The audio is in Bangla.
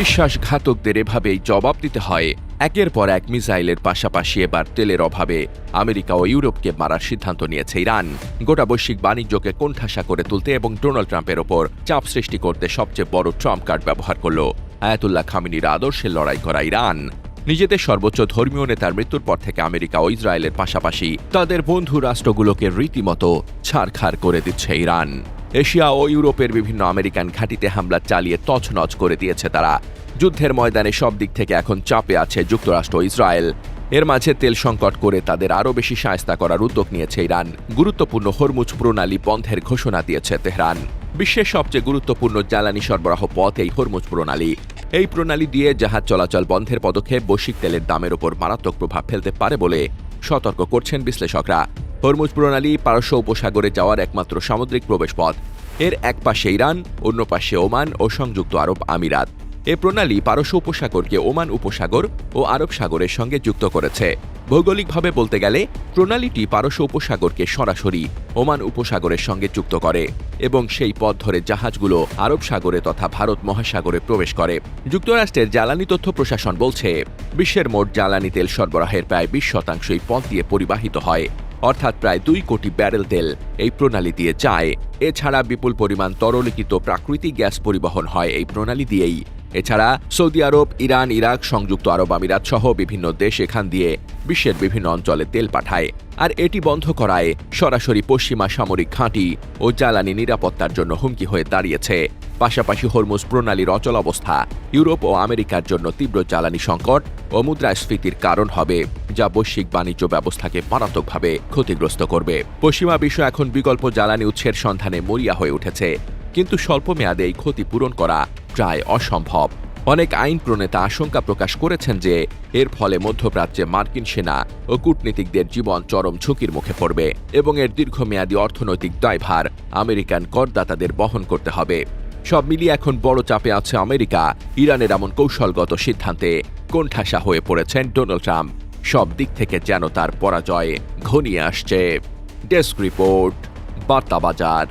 বিশ্বাসঘাতকদের এভাবেই জবাব দিতে হয়। একের পর এক মিসাইলের পাশাপাশি এবার তেলের অভাবে আমেরিকা ও ইউরোপকে মারার সিদ্ধান্ত নিয়েছে ইরান। গোটা বৈশ্বিক বাণিজ্যকে কোণঠাসা করে তুলতে এবং ডোনাল্ড ট্রাম্পের ওপর চাপ সৃষ্টি করতে সবচেয়ে বড় ট্রাম্প কার্ড ব্যবহার করল আয়াতুল্লাহ খামেনির আদর্শে লড়াই করা ইরান। নিজেদের সর্বোচ্চ ধর্মীয় নেতার মৃত্যুর পর থেকে আমেরিকা ও ইসরায়েলের পাশাপাশি তাদের বন্ধু রাষ্ট্রগুলোকে রীতিমতো ছাড়খাড় করে দিচ্ছে ইরান। এশিয়া ও ইউরোপের বিভিন্ন আমেরিকান ঘাঁটিতে হামলা চালিয়ে তছনছ করে দিয়েছে তারা। যুদ্ধের ময়দানে সব দিক থেকে এখন চাপে আছে যুক্তরাষ্ট্র ও ইসরায়েল। এর মাঝে তেল সংকট করে তাদের আরও বেশি সহায়তা করার উদ্যোগ নিয়েছে ইরান। গুরুত্বপূর্ণ হরমুজ প্রণালী বন্ধের ঘোষণা দিয়েছে তেহরান। বিশ্বের সবচেয়ে গুরুত্বপূর্ণ জ্বালানি সরবরাহ পথ এই হরমুজ প্রণালী। এই প্রণালী দিয়ে জাহাজ চলাচল বন্ধের পদক্ষেপ বৈশ্বিক তেলের দামের ওপর মারাত্মক প্রভাব ফেলতে পারে বলে সতর্ক করছেন বিশ্লেষকরা। হরমুজ প্রণালী পারস্য উপসাগরে যাওয়ার একমাত্র সামুদ্রিক প্রবেশপথ। এর এক পাশে ইরান, অন্য পাশে ওমান ও সংযুক্ত আরব আমিরাত। এ প্রণালী পারস্য উপসাগরকে ওমান উপসাগর ও আরব সাগরের সঙ্গে যুক্ত করেছে। ভৌগোলিকভাবে বলতে গেলে প্রণালীটি পারস্য উপসাগরকে সরাসরি ওমান উপসাগরের সঙ্গে যুক্ত করে এবং সেই পথ ধরে জাহাজগুলো আরব সাগরে তথা ভারত মহাসাগরে প্রবেশ করে। যুক্তরাষ্ট্রের জ্বালানি তথ্য প্রশাসন বলছে, বিশ্বের মোট জ্বালানি তেল সরবরাহের প্রায় 20% এই পথ দিয়ে পরিবাহিত হয়, অর্থাৎ প্রায় 2 কোটি ব্যারেল তেল এই প্রণালী দিয়ে যায়। এছাড়া বিপুল পরিমাণ তরলীকৃত প্রাকৃতিক গ্যাস পরিবহন হয় এই প্রণালী দিয়েই। এছাড়া সৌদি আরব, ইরান, ইরাক, সংযুক্ত আরব আমিরাত সহ বিভিন্ন দেশ এখান দিয়ে বিশ্বের বিভিন্ন অঞ্চলে তেল পাঠায়। আর এটি বন্ধ করায় সরাসরি পশ্চিমা সামরিক ঘাঁটি ও জ্বালানি নিরাপত্তার জন্য হুমকি হয়ে দাঁড়িয়েছে। পাশাপাশি হরমুজ প্রণালীর অচল অবস্থা ইউরোপ ও আমেরিকার জন্য তীব্র জ্বালানি সংকট ও মুদ্রাস্ফীতির কারণ হবে, যা বৈশ্বিক বাণিজ্য ব্যবস্থাকে মারাত্মকভাবে ক্ষতিগ্রস্ত করবে। পশ্চিমা বিশ্ব এখন বিকল্প জ্বালানি উৎসের সন্ধানে মরিয়া হয়ে উঠেছে, কিন্তু স্বল্প মেয়াদে এই ক্ষতি পূরণ করা প্রায় অসম্ভব। অনেক আইন প্রণেতা আশঙ্কা প্রকাশ করেছেন যে এর ফলে মধ্যপ্রাচ্যে মার্কিন সেনা ও কূটনীতিকদের জীবন চরম ঝুঁকির মুখে পড়বে এবং এর দীর্ঘমেয়াদী অর্থনৈতিক দায়ভার আমেরিকান করদাতাদের বহন করতে হবে। সব মিলিয়ে এখন বড় চাপে আছে আমেরিকা। ইরানের এমন কৌশলগত সিদ্ধান্তে কোণঠাসা হয়ে পড়েছেন ডোনাল্ড ট্রাম্প। সব দিক থেকে যেন তার পরাজয় ঘনিয়ে আসছে। ডেস্ক রিপোর্ট, বার্তা বাজার।